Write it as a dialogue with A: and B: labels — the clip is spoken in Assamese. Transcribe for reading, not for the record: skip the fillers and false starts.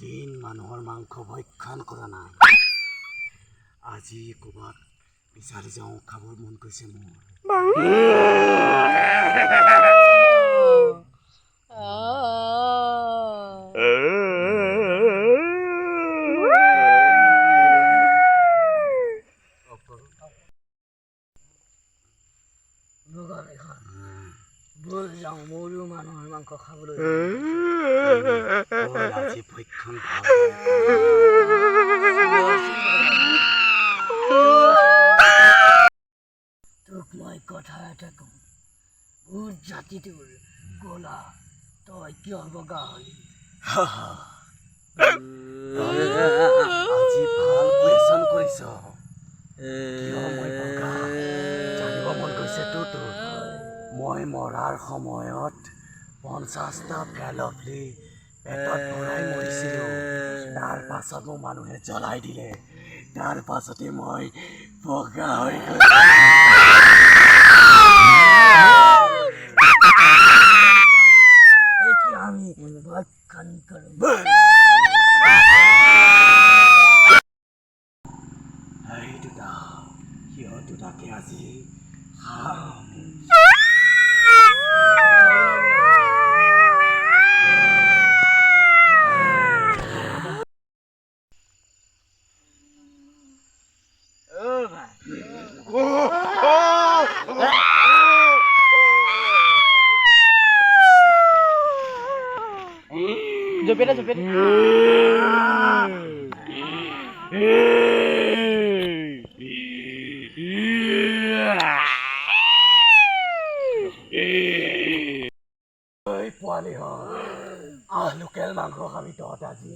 A: দিন মানুহৰ মাংস ভক্ষণ কৰা নাই আজি ক'ৰবাত বিচাৰি যাওঁ খাবৰ মন গৈছে মোৰ বল যাওঁ ময়ো মানুহৰ মাংস খাবলৈ আজি ভক্ষণ তোক মই কথা এটা কওঁ ভূত জাতিটোৰ গলা তই কিয় বগা হলি আজি ভাল কুৱেশ্যন কৰিছ কিয় মই বগা জানিব মন গৈছে তোৰ মই মৰাৰ সময়ত 50টা ফেলফলি পেটত ভৰাই মৰিছিলোঁ তাৰ পাছত মোক মানুহে জ্বলাই দিলে তাৰ পাছতে মই বগা হৈ গ'লো এতিয়া আমি ভক্ষণ কৰিম এই দুটা সিহঁত দুটাকে আজি খাম
B: Jopera.
A: ঐ পোৱালি লোকেল মাংস খাবি তহঁত আজি